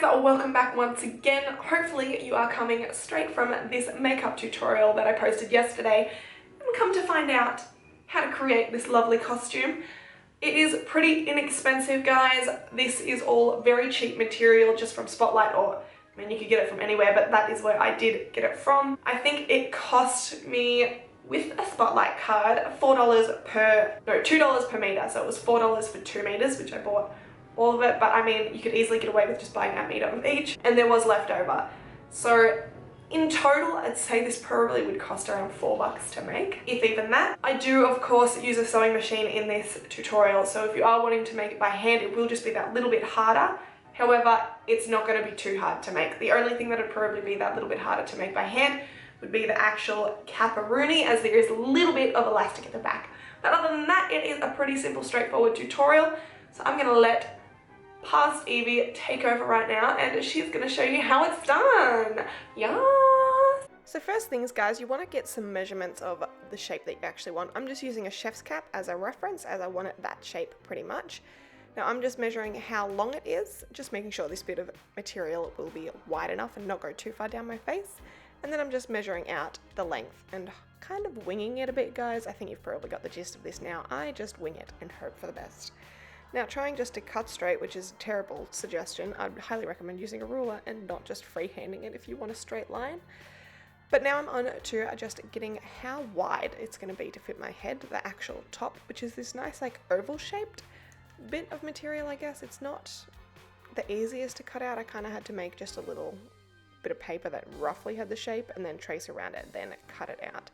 guys, welcome back once again. Hopefully you are coming straight from this makeup tutorial that I posted yesterday and come to find out how to create this lovely costume. It is pretty inexpensive, guys. This is all very cheap material just from Spotlight, or I mean you could get it from anywhere, but that is where I did get it from. I think it cost me, with a Spotlight card, $2 per meter. So it was $4 for 2 meters, which I bought all of it, but I mean, you could easily get away with just buying a meter of each, and there was leftover. So in total, I'd say this probably would cost around $4 to make, if even that. I do, of course, use a sewing machine in this tutorial, so if you are wanting to make it by hand, it will just be that little bit harder. However, it's not going to be too hard to make. The only thing that would probably be that little bit harder to make by hand would be the actual caparoonie, as there is a little bit of elastic at the back. But other than that, it is a pretty simple, straightforward tutorial. So I'm going to let past Evie take over right now, and she's going to show you how it's done. Yeah. So first things, guys, you want to get some measurements of the shape that you actually want. I'm just using a chef's cap as a reference, as I want it that shape pretty much. Now I'm just measuring how long it is, just making sure this bit of material will be wide enough and not go too far down my face. And then I'm just measuring out the length and kind of winging it a bit, guys. I think you've probably got the gist of this now. I just wing it and hope for the best. Now, trying just to cut straight, which is a terrible suggestion, I'd highly recommend using a ruler and not just freehanding it if you want a straight line. But now I'm on to just getting how wide it's going to be to fit my head, the actual top, which is this nice like oval shaped bit of material, I guess. It's not the easiest to cut out. I kind of had to make just a little bit of paper that roughly had the shape and then trace around it, then cut it out.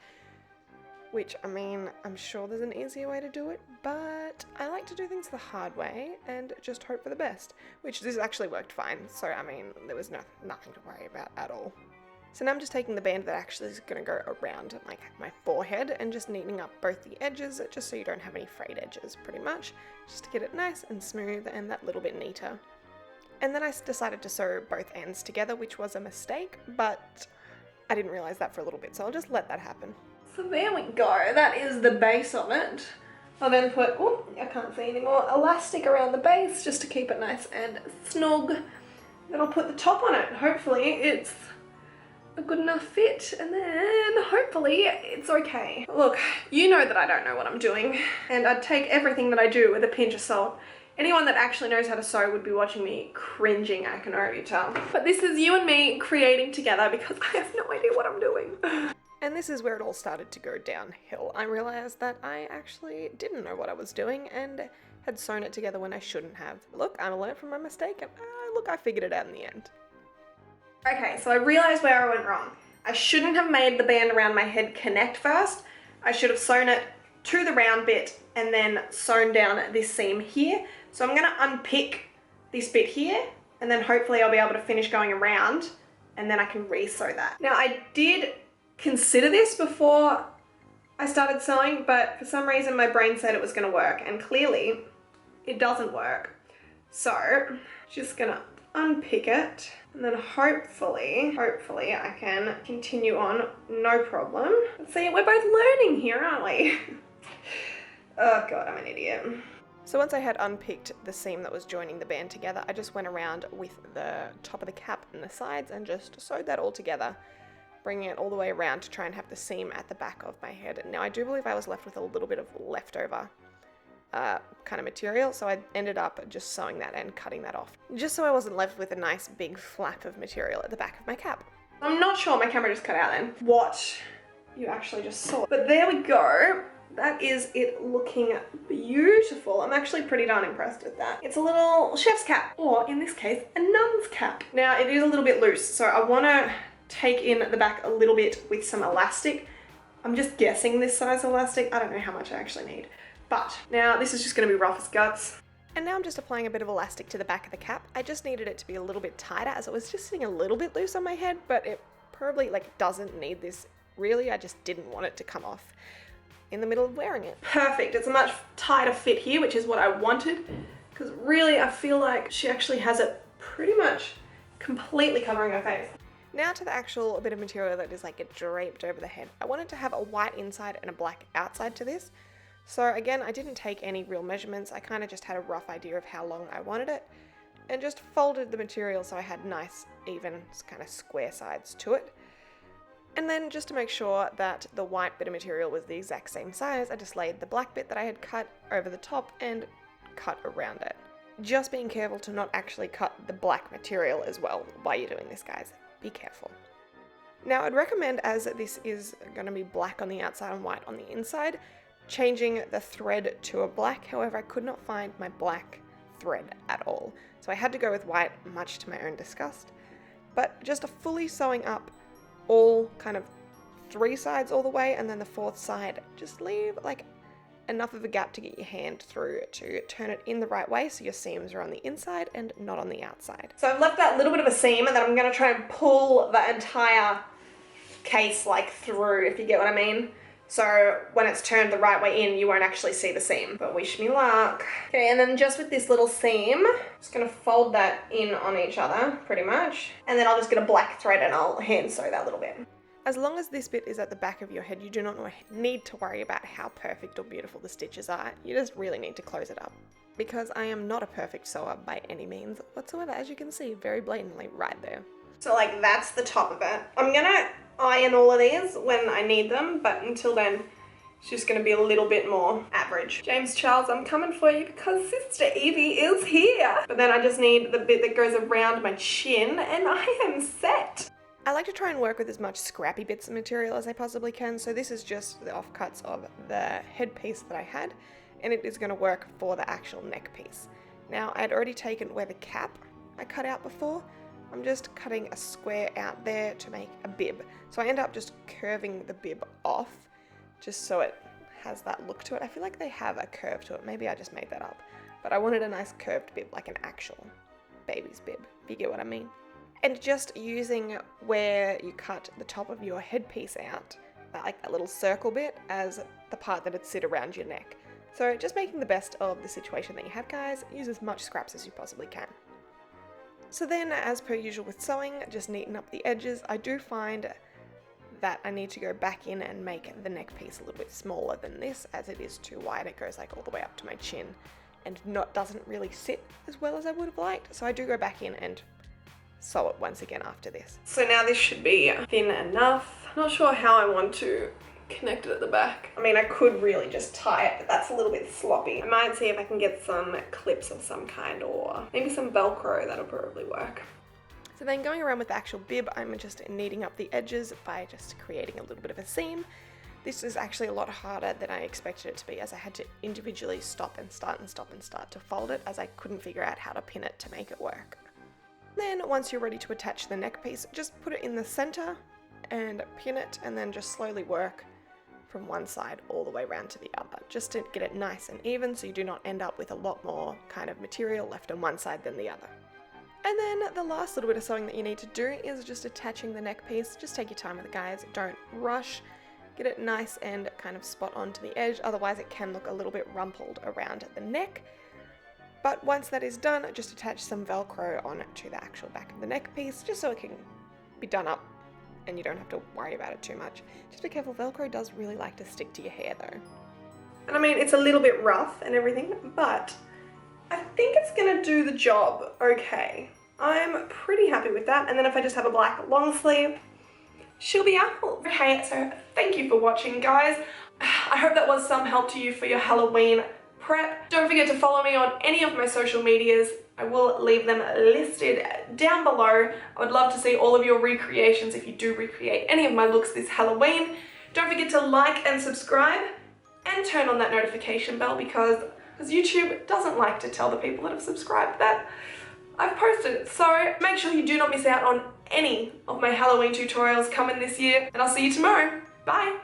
Which, I mean, I'm sure there's an easier way to do it, but I like to do things the hard way and just hope for the best, which this actually worked fine. So, I mean, there was nothing to worry about at all. So now I'm just taking the band that actually is going to go around my forehead and just neatening up both the edges, just so you don't have any frayed edges, pretty much, just to get it nice and smooth and that little bit neater. And then I decided to sew both ends together, which was a mistake, but I didn't realize that for a little bit, so I'll just let that happen. So there we go, that is the base of it. I'll then put, oh, I can't see anymore, elastic around the base just to keep it nice and snug. Then I'll put the top on it. Hopefully it's a good enough fit, and then hopefully it's okay. Look, you know that I don't know what I'm doing, and I'd take everything that I do with a pinch of salt. Anyone that actually knows how to sew would be watching me cringing, I can already tell. But this is you and me creating together because I have no idea what I'm doing. And this is where it all started to go downhill. I realized that I actually didn't know what I was doing and had sewn it together when I shouldn't have. Look, I learned from my mistake, and look, I figured it out in the end. Okay, so I realized where I went wrong. I shouldn't have made the band around my head connect first. I should have sewn it to the round bit and then sewn down this seam here. So I'm going to unpick this bit here, and then hopefully I'll be able to finish going around, and then I can re-sew that. Now I did consider this before I started sewing, but for some reason my brain said it was going to work, and clearly it doesn't work. So just gonna unpick it, and then hopefully I can continue on, no problem. See, we're both learning here, aren't we? Oh god, I'm an idiot. So once I had unpicked the seam that was joining the band together, I just went around with the top of the cap and the sides and just sewed that all together, bringing it all the way around to try and have the seam at the back of my head. Now I do believe I was left with a little bit of leftover kind of material, so I ended up just sewing that and cutting that off, just so I wasn't left with a nice big flap of material at the back of my cap. I'm not sure, my camera just cut out then, what you actually just saw. But there we go. That is it looking beautiful. I'm actually pretty darn impressed with that. It's a little chef's cap, or in this case, a nun's cap. Now it is a little bit loose, so I want to take in the back a little bit with some elastic. I'm just guessing this size elastic. I don't know how much I actually need. But now this is just going to be rough as guts. And now I'm just applying a bit of elastic to the back of the cap. I just needed it to be a little bit tighter, as it was just sitting a little bit loose on my head, but it probably doesn't need this really. I just didn't want it to come off in the middle of wearing it. Perfect. It's a much tighter fit here, which is what I wanted, because really I feel like she actually has it pretty much completely covering her face. Now to the actual bit of material that is draped over the head. I wanted to have a white inside and a black outside to this. So again, I didn't take any real measurements. I kind of just had a rough idea of how long I wanted it. and just folded the material so I had nice, even, kind of square sides to it. And then just to make sure that the white bit of material was the exact same size, I just laid the black bit that I had cut over the top and cut around it. Just being careful to not actually cut the black material as well while you're doing this, guys. Be careful. Now I'd recommend, as this is going to be black on the outside and white on the inside, changing the thread to a black. However, I could not find my black thread at all, so I had to go with white, much to my own disgust. But just fully sewing up all kind of 3 sides all the way, and then the 4th side, just leave like enough of a gap to get your hand through to turn it in the right way so your seams are on the inside and not on the outside. So I've left that little bit of a seam, and then I'm going to try and pull the entire case like through, if you get what I mean. So when it's turned the right way in, you won't actually see the seam, but wish me luck. Okay, and then just with this little seam, I'm just gonna fold that in on each other, pretty much. And then I'll just get a black thread and I'll hand sew that little bit. As long as this bit is at the back of your head, you do not need to worry about how perfect or beautiful the stitches are. You just really need to close it up. Because I am not a perfect sewer by any means whatsoever, as you can see very blatantly right there. So like that's the top of it. I'm gonna iron all of these when I need them, but until then it's just going to be a little bit more average. James Charles, I'm coming for you because Sister Evie is here. But then I just need the bit that goes around my chin and I am set. I like to try and work with as much scrappy bits of material as I possibly can, so this is just the offcuts of the headpiece that I had, and it is going to work for the actual neck piece. Now I'd already taken where the cap I cut out before. I'm just cutting a square out there to make a bib. So I end up just curving the bib off just so it has that look to it. I feel like they have a curve to it. Maybe I just made that up. But I wanted a nice curved bib, like an actual baby's bib, if you get what I mean. And just using where you cut the top of your headpiece out, like that little circle bit, as the part that would sit around your neck. So just making the best of the situation that you have, guys. Use as much scraps as you possibly can. So then, as per usual with sewing, just neaten up the edges. I do find that I need to go back in and make the neck piece a little bit smaller than this, as it is too wide. It goes like all the way up to my chin and doesn't really sit as well as I would have liked. So I do go back in and sew it once again after this. So now this should be thin enough. Not sure how I want to connect it at the back. I mean, I could really just tie it, but that's a little bit sloppy. I might see if I can get some clips of some kind, or maybe some velcro. That'll probably work. So then going around with the actual bib, I'm just kneading up the edges by just creating a little bit of a seam. This is actually a lot harder than I expected it to be, as I had to individually stop and start and stop and start to fold it, as I couldn't figure out how to pin it to make it work. Then once you're ready to attach the neck piece, just put it in the center and pin it, and then just slowly work from one side all the way around to the other, just to get it nice and even so you do not end up with a lot more kind of material left on one side than the other. And then the last little bit of sewing that you need to do is just attaching the neck piece. Just take your time with it, guys. Don't rush. Get it nice and kind of spot on to the edge, otherwise it can look a little bit rumpled around the neck. But once that is done, just attach some Velcro on to the actual back of the neck piece, just so it can be done up and you don't have to worry about it too much. Just be careful, Velcro does really like to stick to your hair though. And I mean, it's a little bit rough and everything, but I think it's gonna do the job okay. I'm pretty happy with that. And then if I just have a black long sleeve, she'll be Apple. Okay, so thank you for watching, guys. I hope that was some help to you for your Halloween prep. Don't forget to follow me on any of my social medias. I will leave them listed down below. I would love to see all of your recreations if you do recreate any of my looks this Halloween. Don't forget to like and subscribe and turn on that notification bell, because YouTube doesn't like to tell the people that have subscribed that I've posted it. So make sure you do not miss out on any of my Halloween tutorials coming this year, and I'll see you tomorrow. Bye.